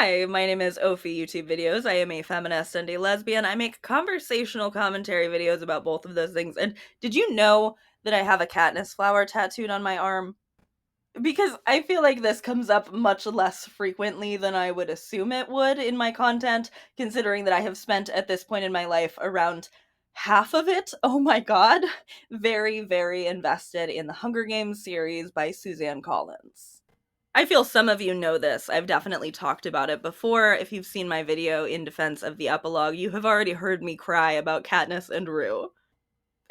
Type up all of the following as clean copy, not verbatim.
Hi, my name is Ophi YouTube Videos. I am a feminist and a lesbian. I make conversational commentary videos about both of those things. And did you know that I have a Katniss flower tattooed on my arm? Because I feel like this comes up much less frequently than I would assume it would in my content, considering that I have spent at this point in my life around half of it, oh my god, very, very invested in the Hunger Games series by Suzanne Collins. I feel some of you know this. I've definitely talked about it before. If you've seen my video in defense of the epilogue, you have already heard me cry about Katniss and Rue.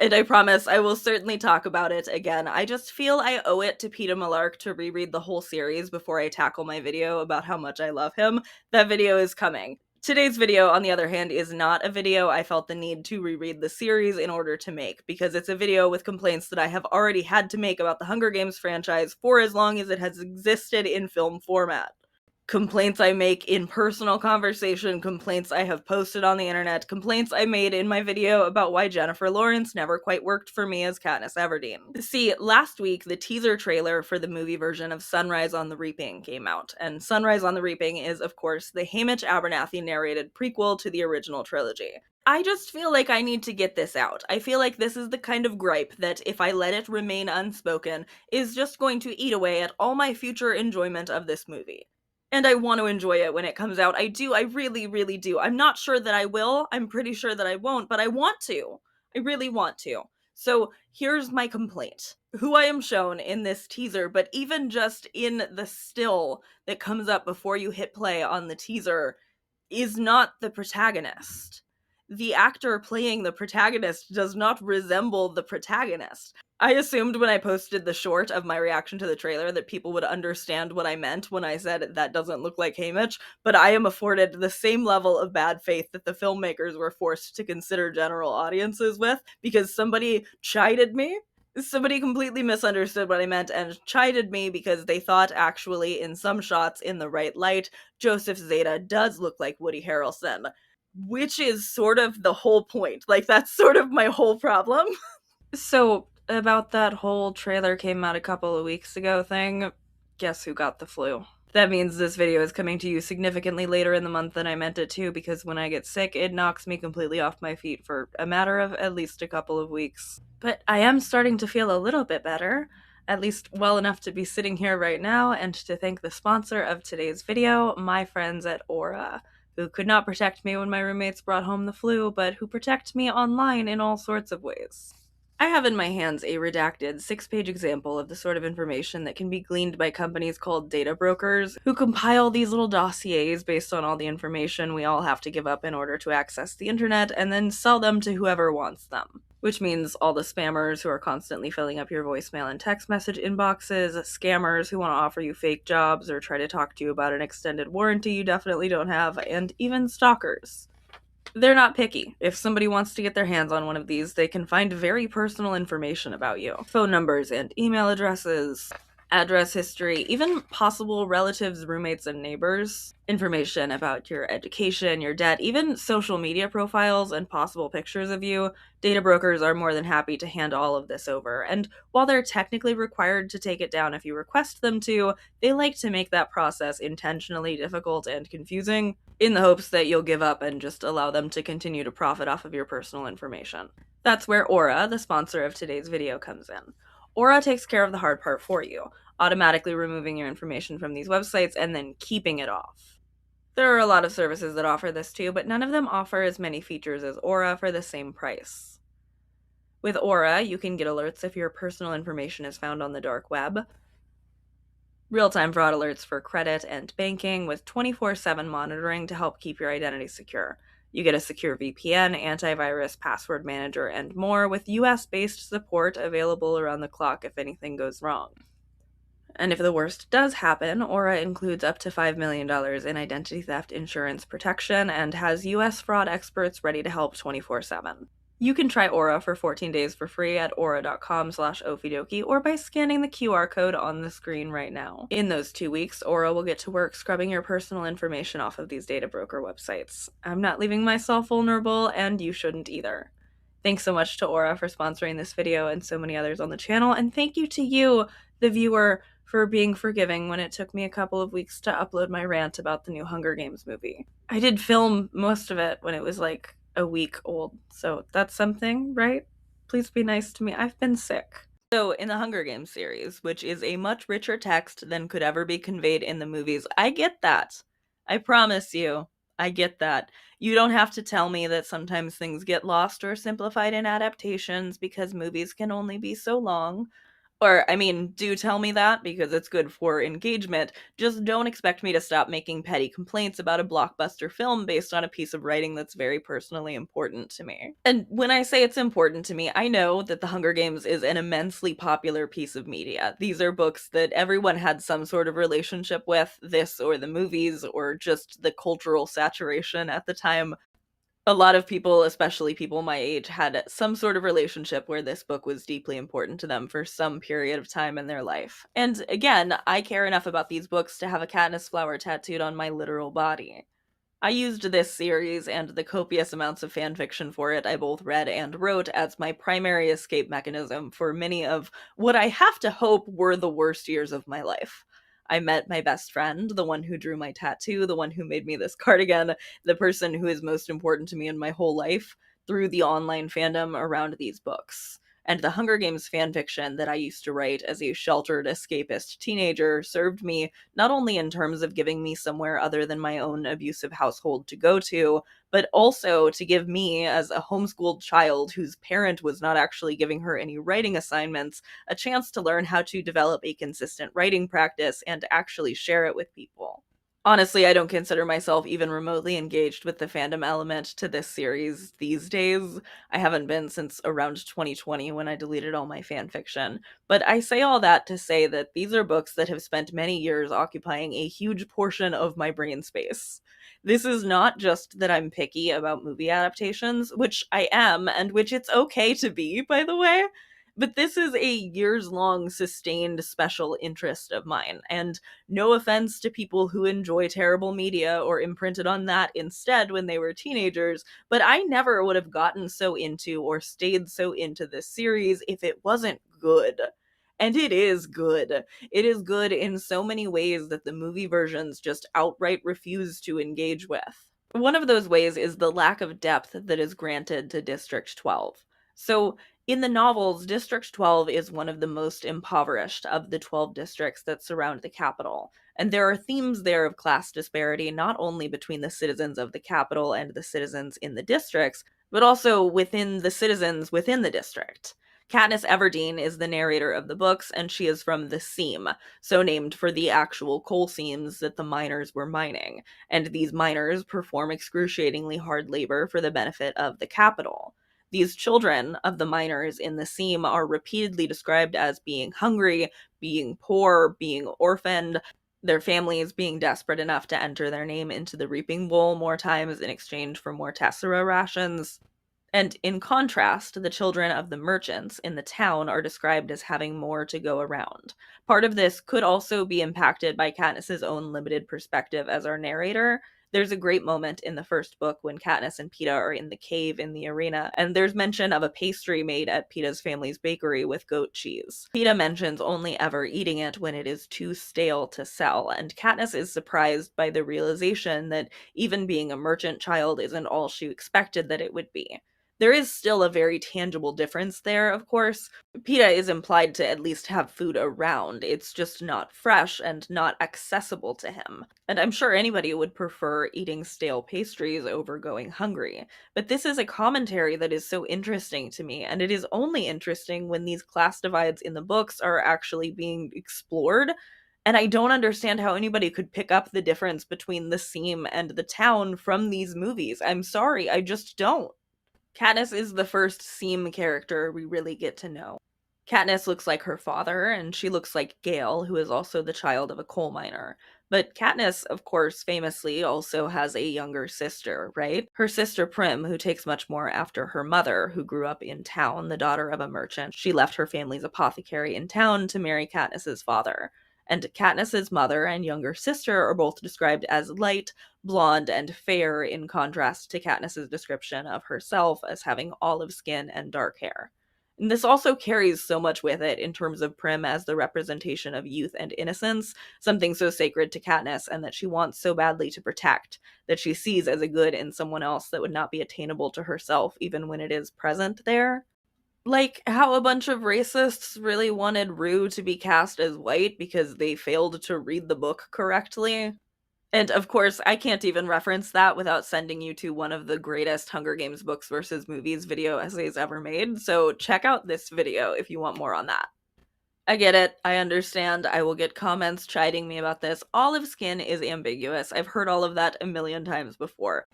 And I promise I will certainly talk about it again. I just feel I owe it to Peter Millark to reread the whole series before I tackle my video about how much I love him. That video is coming. Today's video, on the other hand, is not a video I felt the need to reread the series in order to make, because it's a video with complaints that I have already had to make about the Hunger Games franchise for as long as it has existed in film format. Complaints I make in personal conversation, complaints I have posted on the internet, complaints I made in my video about why Jennifer Lawrence never quite worked for me as Katniss Everdeen. See, last week, the teaser trailer for the movie version of Sunrise on the Reaping came out, and Sunrise on the Reaping is, of course, the Haymitch Abernathy narrated prequel to the original trilogy. I just feel like I need to get this out. I feel like this is the kind of gripe that, if I let it remain unspoken, is just going to eat away at all my future enjoyment of this movie. And I want to enjoy it when it comes out. I do. I really, really do. I'm not sure that I will. I'm pretty sure that I won't, but I want to. I really want to. So here's my complaint. Who I am shown in this teaser, but even just in the still that comes up before you hit play on the teaser, is not the protagonist. The actor playing the protagonist does not resemble the protagonist. I assumed when I posted the short of my reaction to the trailer that people would understand what I meant when I said that doesn't look like Haymitch, but I am afforded the same level of bad faith that the filmmakers were forced to consider general audiences with, because somebody chided me. Somebody completely misunderstood what I meant and chided me because they thought, actually, in some shots in the right light, Joseph Zada does look like Woody Harrelson, which is sort of the whole point. Like, that's sort of my whole problem. So, about that whole trailer came out a couple of weeks ago thing, guess who got the flu? That means this video is coming to you significantly later in the month than I meant it to, because when I get sick, it knocks me completely off my feet for a matter of at least a couple of weeks. But I am starting to feel a little bit better, at least well enough to be sitting here right now, and to thank the sponsor of today's video, my friends at Aura, who could not protect me when my roommates brought home the flu, but who protect me online in all sorts of ways. I have in my hands a redacted 6-page example of the sort of information that can be gleaned by companies called data brokers, who compile these little dossiers based on all the information we all have to give up in order to access the internet, and then sell them to whoever wants them. Which means all the spammers who are constantly filling up your voicemail and text message inboxes, scammers who want to offer you fake jobs or try to talk to you about an extended warranty you definitely don't have, and even stalkers. They're not picky. If somebody wants to get their hands on one of these, they can find very personal information about you. Phone numbers and email addresses, address history, even possible relatives, roommates, and neighbors. Information about your education, your debt, even social media profiles and possible pictures of you. Data brokers are more than happy to hand all of this over, and while they're technically required to take it down if you request them to, they like to make that process intentionally difficult and confusing, in the hopes that you'll give up and just allow them to continue to profit off of your personal information. That's where Aura, the sponsor of today's video, comes in. Aura takes care of the hard part for you, automatically removing your information from these websites and then keeping it off. There are a lot of services that offer this too, but none of them offer as many features as Aura for the same price. With Aura, you can get alerts if your personal information is found on the dark web, real-time fraud alerts for credit and banking with 24/7 monitoring to help keep your identity secure. You get a secure VPN, antivirus, password manager, and more, with US-based support available around the clock if anything goes wrong. And if the worst does happen, Aura includes up to $5 million in identity theft insurance protection and has US fraud experts ready to help 24/7. You can try Aura for 14 days for free at aura.com/ofidoki or by scanning the QR code on the screen right now. In those 2 weeks, Aura will get to work scrubbing your personal information off of these data broker websites. I'm not leaving myself vulnerable, and you shouldn't either. Thanks so much to Aura for sponsoring this video and so many others on the channel, and thank you to you, the viewer, for being forgiving when it took me a couple of weeks to upload my rant about the new Hunger Games movie. I did film most of it when it was like a week old, so that's something, right? Please be nice to me. I've been sick. So, in the Hunger Games series, which is a much richer text than could ever be conveyed in the movies, I get that. I promise you, I get that. You don't have to tell me that sometimes things get lost or simplified in adaptations because movies can only be so long. Or, I mean, do tell me that because it's good for engagement. Just don't expect me to stop making petty complaints about a blockbuster film based on a piece of writing that's very personally important to me. And when I say it's important to me, I know that The Hunger Games is an immensely popular piece of media. These are books that everyone had some sort of relationship with, this or the movies, or just the cultural saturation at the time. A lot of people, especially people my age, had some sort of relationship where this book was deeply important to them for some period of time in their life. And again, I care enough about these books to have a Katniss flower tattooed on my literal body. I used this series and the copious amounts of fanfiction for it I both read and wrote as my primary escape mechanism for many of what I have to hope were the worst years of my life. I met my best friend, the one who drew my tattoo, the one who made me this cardigan, the person who is most important to me in my whole life, through the online fandom around these books. And the Hunger Games fanfiction that I used to write as a sheltered escapist teenager served me not only in terms of giving me somewhere other than my own abusive household to go to, but also to give me, as a homeschooled child whose parent was not actually giving her any writing assignments, a chance to learn how to develop a consistent writing practice and actually share it with people. Honestly, I don't consider myself even remotely engaged with the fandom element to this series these days. I haven't been since around 2020 when I deleted all my fanfiction. But I say all that to say that these are books that have spent many years occupying a huge portion of my brain space. This is not just that I'm picky about movie adaptations, which I am, and which it's okay to be, by the way. But this is a years long sustained special interest of mine, and no offense to people who enjoy terrible media or imprinted on that instead when they were teenagers, but I never would have gotten so into or stayed so into this series if it wasn't good. And it is good. It is good in so many ways that the movie versions just outright refuse to engage with. One of those ways is the lack of depth that is granted to District 12. So, in the novels, District 12 is one of the most impoverished of the 12 districts that surround the capital. And there are themes there of class disparity not only between the citizens of the capital and the citizens in the districts, but also within the citizens within the district. Katniss Everdeen is the narrator of the books, and she is from the Seam, so named for the actual coal seams that the miners were mining. And these miners perform excruciatingly hard labor for the benefit of the capital. These children of the miners in the seam are repeatedly described as being hungry, being poor, being orphaned, their families being desperate enough to enter their name into the reaping bowl more times in exchange for more tessera rations. And in contrast, the children of the merchants in the town are described as having more to go around. Part of this could also be impacted by Katniss's own limited perspective as our narrator. There's a great moment in the first book when Katniss and Peeta are in the cave in the arena, and there's mention of a pastry made at Peeta's family's bakery with goat cheese. Peeta mentions only ever eating it when it is too stale to sell, and Katniss is surprised by the realization that even being a merchant child isn't all she expected that it would be. There is still a very tangible difference there, of course. Peeta is implied to at least have food around. It's just not fresh and not accessible to him. And I'm sure anybody would prefer eating stale pastries over going hungry. But this is a commentary that is so interesting to me, and it is only interesting when these class divides in the books are actually being explored. And I don't understand how anybody could pick up the difference between the seam and the town from these movies. I'm sorry, I just don't. Katniss is the first Seam character we really get to know. Katniss looks like her father, and she looks like Gale, who is also the child of a coal miner. But Katniss, of course, famously also has a younger sister, right? Her sister Prim, who takes much more after her mother, who grew up in town, the daughter of a merchant. She left her family's apothecary in town to marry Katniss's father. And Katniss's mother and younger sister are both described as light, blonde, and fair in contrast to Katniss's description of herself as having olive skin and dark hair. And this also carries so much with it in terms of Prim as the representation of youth and innocence, something so sacred to Katniss and that she wants so badly to protect, that she sees as a good in someone else that would not be attainable to herself even when it is present there. Like how a bunch of racists really wanted Rue to be cast as white because they failed to read the book correctly. And of course, I can't even reference that without sending you to one of the greatest Hunger Games books versus movies video essays ever made. So check out this video if you want more on that. I get it. I understand. I will get comments chiding me about this. Olive skin is ambiguous. I've heard all of that a million times before.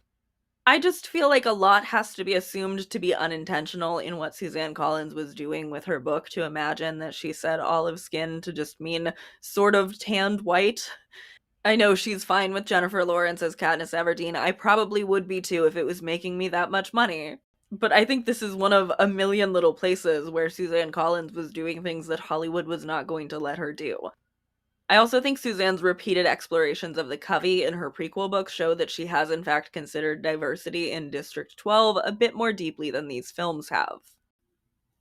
I just feel like a lot has to be assumed to be unintentional in what Suzanne Collins was doing with her book to imagine that she said olive skin to just mean sort of tanned white. I know she's fine with Jennifer Lawrence as Katniss Everdeen. I probably would be too if it was making me that much money. But I think this is one of a million little places where Suzanne Collins was doing things that Hollywood was not going to let her do. I also think Suzanne's repeated explorations of the Covey in her prequel book show that she has in fact considered diversity in District 12 a bit more deeply than these films have.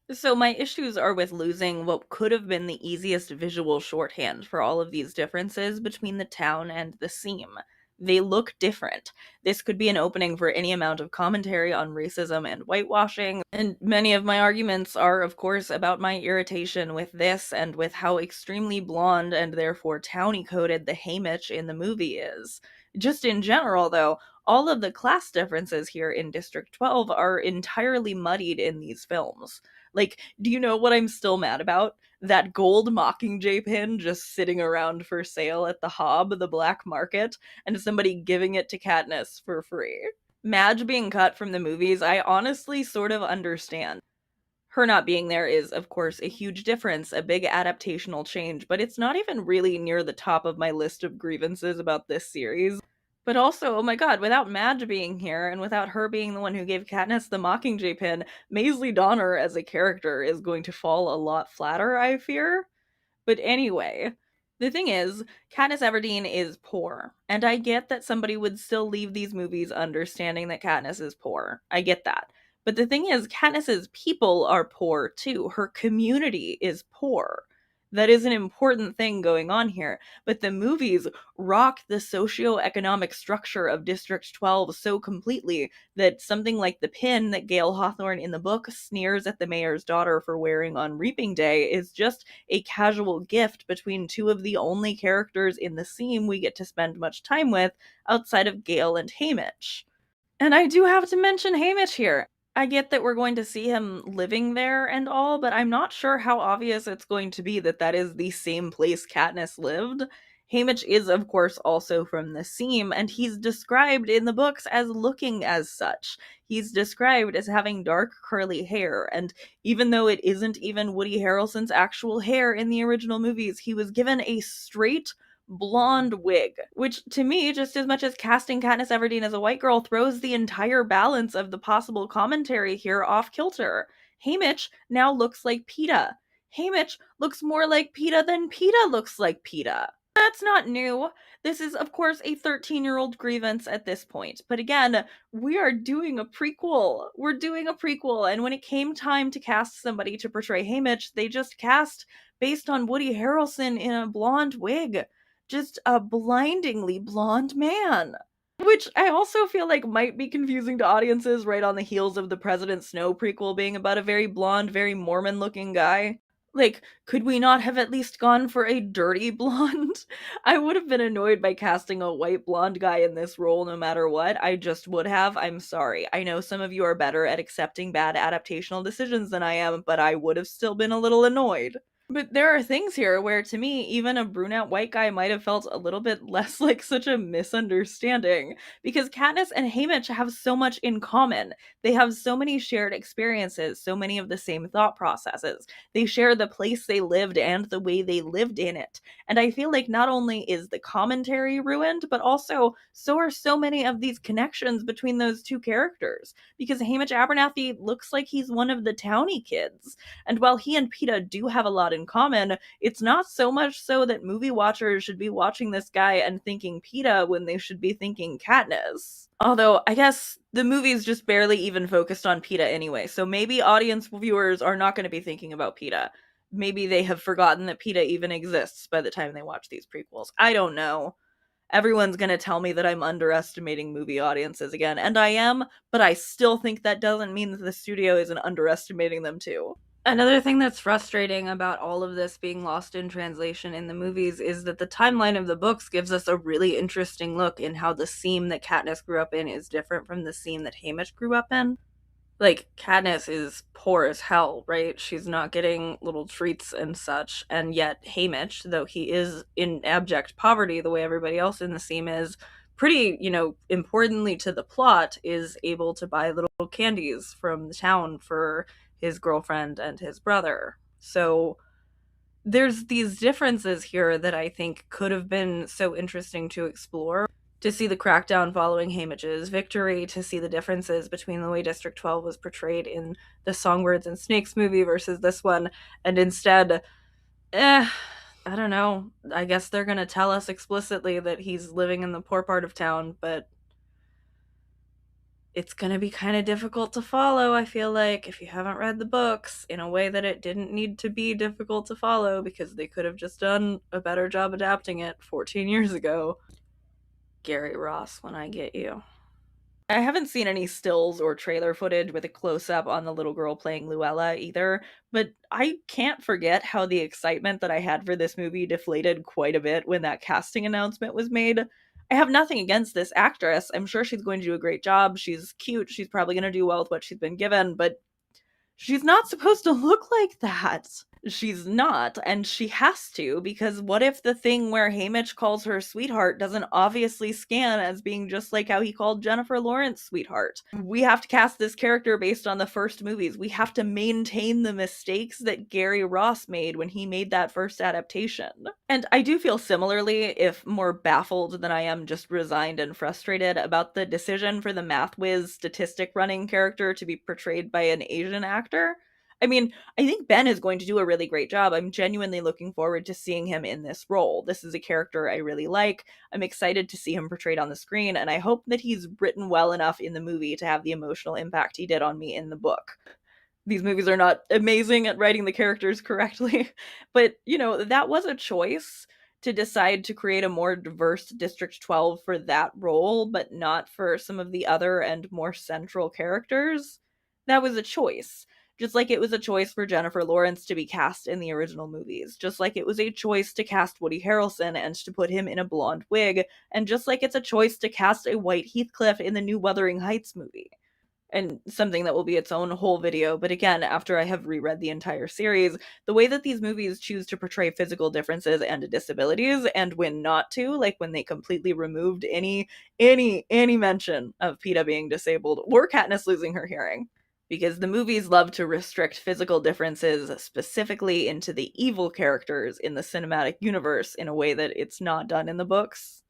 So my issues are with losing what could have been the easiest visual shorthand for all of these differences between the town and the seam. They look different. This could be an opening for any amount of commentary on racism and whitewashing, and many of my arguments are, of course, about my irritation with this and with how extremely blonde and therefore towny-coded the Haymitch in the movie is. Just in general, though, all of the class differences here in District 12 are entirely muddied in these films. Like, do you know what I'm still mad about? That gold Mockingjay pin just sitting around for sale at the Hob, the black market, and somebody giving it to Katniss for free. Madge being cut from the movies, I honestly sort of understand. Her not being there is, of course, a huge difference, a big adaptational change, but it's not even really near the top of my list of grievances about this series. But also, oh my god, without Madge being here, and without her being the one who gave Katniss the Mockingjay pin, Maisley Donner as a character is going to fall a lot flatter, I fear. But anyway, the thing is, Katniss Everdeen is poor, and I get that somebody would still leave these movies understanding that Katniss is poor. I get that. But the thing is, Katniss's people are poor too. Her community is poor. That is an important thing going on here. But the movies rock the socioeconomic structure of District 12 so completely that something like the pin that Gail Hawthorne in the book sneers at the mayor's daughter for wearing on Reaping Day is just a casual gift between two of the only characters in the scene we get to spend much time with outside of Gail and Haymitch. And I do have to mention Haymitch here. I get that we're going to see him living there and all, but I'm not sure how obvious it's going to be that that is the same place Katniss lived. Haymitch is, of course, also from the Seam, and he's described in the books as looking as such. He's described as having dark curly hair, and even though it isn't even Woody Harrelson's actual hair in the original movies, he was given a straight blonde wig, which to me, just as much as casting Katniss Everdeen as a white girl, throws the entire balance of the possible commentary here off kilter. Haymitch now looks like Peeta. Haymitch looks more like Peeta than Peeta looks like Peeta. That's not new. This is, of course, a 13-year-old grievance at this point. But again, we are doing a prequel. We're doing a prequel, and when it came time to cast somebody to portray Haymitch, they just cast based on Woody Harrelson in a blonde wig. Just a blindingly blonde man. Which I also feel like might be confusing to audiences right on the heels of the President Snow prequel being about a very blonde, very Mormon-looking guy. Like, could we not have at least gone for a dirty blonde? I would have been annoyed by casting a white blonde guy in this role no matter what. I just would have. I'm sorry. I know some of you are better at accepting bad adaptational decisions than I am, but I would have still been a little annoyed. But there are things here where, to me, even a brunette white guy might have felt a little bit less like such a misunderstanding. Because Katniss and Haymitch have so much in common. They have so many shared experiences, so many of the same thought processes. They share the place they lived and the way they lived in it. And I feel like not only is the commentary ruined, but also so are so many of these connections between those two characters. Because Haymitch Abernathy looks like he's one of the towny kids. And while he and Peeta do have a lot in common. It's not so much so that movie watchers should be watching this guy and thinking PETA when they should be thinking Katniss. Although, I guess the movie's just barely even focused on PETA anyway, so maybe audience viewers are not going to be thinking about PETA. Maybe they have forgotten that PETA even exists by the time they watch these prequels. I don't know. Everyone's going to tell me that I'm underestimating movie audiences again, and I am, but I still think that doesn't mean that the studio isn't underestimating them too. Another thing that's frustrating about all of this being lost in translation in the movies is that the timeline of the books gives us a really interesting look in how the seam that Katniss grew up in is different from the seam that Haymitch grew up in. Like, Katniss is poor as hell, right? She's not getting little treats and such, and yet Haymitch, though he is in abject poverty the way everybody else in the seam is, pretty, importantly to the plot, is able to buy little candies from the town for his girlfriend and his brother. So there's these differences here that I think could have been so interesting to explore. To see the crackdown following Haymitch's victory, to see the differences between the way District 12 was portrayed in the Songbirds and Snakes movie versus this one, and instead, I don't know. I guess they're gonna tell us explicitly that he's living in the poor part of town, but it's gonna be kind of difficult to follow, I feel like, if you haven't read the books, in a way that it didn't need to be difficult to follow, because they could have just done a better job adapting it 14 years ago. Gary Ross, when I get you. I haven't seen any stills or trailer footage with a close-up on the little girl playing Luella either, but I can't forget how the excitement that I had for this movie deflated quite a bit when that casting announcement was made. I have nothing against this actress. I'm sure she's going to do a great job. She's cute. She's probably going to do well with what she's been given, but she's not supposed to look like that. She's not, and she has to, because what if the thing where Haymitch calls her sweetheart doesn't obviously scan as being just like how he called Jennifer Lawrence sweetheart? We have to cast this character based on the first movies. We have to maintain the mistakes that Gary Ross made when he made that first adaptation. And I do feel similarly, if more baffled than I am just resigned and frustrated, about the decision for the math whiz statistic running character to be portrayed by an Asian actor. I mean, I think Ben is going to do a really great job. I'm genuinely looking forward to seeing him in this role. This is a character I really like. I'm excited to see him portrayed on the screen, and I hope that he's written well enough in the movie to have the emotional impact he did on me in the book. These movies are not amazing at writing the characters correctly, but, that was a choice to decide to create a more diverse District 12 for that role, but not for some of the other and more central characters. That was a choice. Just like it was a choice for Jennifer Lawrence to be cast in the original movies. Just like it was a choice to cast Woody Harrelson and to put him in a blonde wig. And just like it's a choice to cast a white Heathcliff in the new Wuthering Heights movie. And something that will be its own whole video, but again, after I have reread the entire series, the way that these movies choose to portray physical differences and disabilities, and when not to, like when they completely removed any mention of PETA being disabled or Katniss losing her hearing. Because the movies love to restrict physical differences specifically into the evil characters in the cinematic universe in a way that it's not done in the books.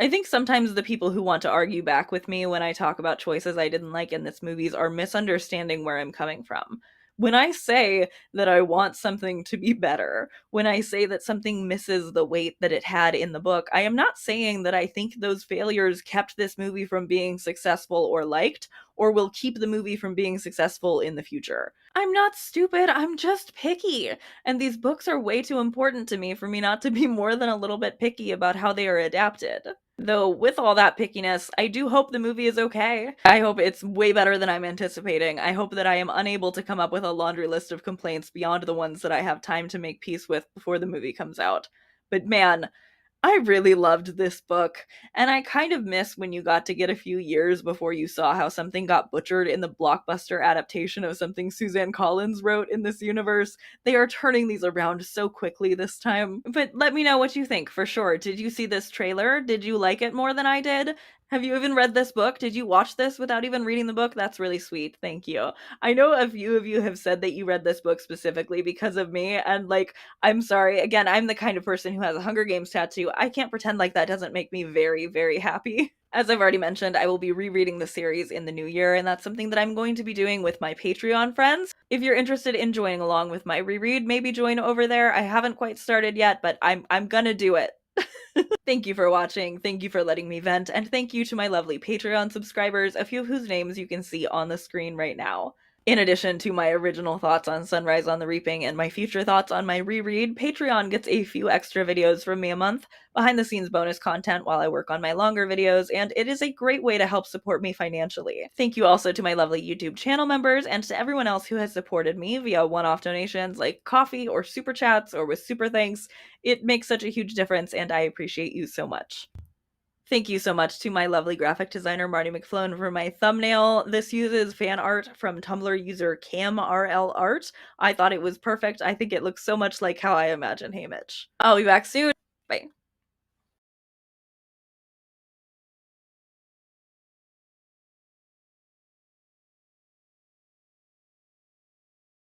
I think sometimes the people who want to argue back with me when I talk about choices I didn't like in this movies are misunderstanding where I'm coming from. When I say that I want something to be better, when I say that something misses the weight that it had in the book, I am not saying that I think those failures kept this movie from being successful or liked, or will keep the movie from being successful in the future. I'm not stupid, I'm just picky. And these books are way too important to me for me not to be more than a little bit picky about how they are adapted. Though, with all that pickiness, I do hope the movie is okay. I hope it's way better than I'm anticipating. I hope that I am unable to come up with a laundry list of complaints beyond the ones that I have time to make peace with before the movie comes out. But man, I really loved this book, and I kind of miss when you got to get a few years before you saw how something got butchered in the blockbuster adaptation of something Suzanne Collins wrote in this universe. They are turning these around so quickly this time. But let me know what you think, for sure. Did you see this trailer? Did you like it more than I did? Have you even read this book? Did you watch this without even reading the book? That's really sweet. Thank you. I know a few of you have said that you read this book specifically because of me, and I'm sorry. Again, I'm the kind of person who has a Hunger Games tattoo. I can't pretend like that doesn't make me very, very happy. As I've already mentioned, I will be rereading the series in the new year, and that's something that I'm going to be doing with my Patreon friends. If you're interested in joining along with my reread, maybe join over there. I haven't quite started yet, but I'm gonna do it. Thank you for watching, thank you for letting me vent, and thank you to my lovely Patreon subscribers, a few of whose names you can see on the screen right now. In addition to my original thoughts on Sunrise on the Reaping and my future thoughts on my reread, Patreon gets a few extra videos from me a month, behind the scenes bonus content while I work on my longer videos, and it is a great way to help support me financially. Thank you also to my lovely YouTube channel members and to everyone else who has supported me via one-off donations like coffee or super chats or with super thanks. It makes such a huge difference and I appreciate you so much. Thank you so much to my lovely graphic designer Marty McFlone for my thumbnail. This uses fan art from Tumblr user CamRLArt. I thought it was perfect. I think it looks so much like how I imagine Haymitch. I'll be back soon. Bye.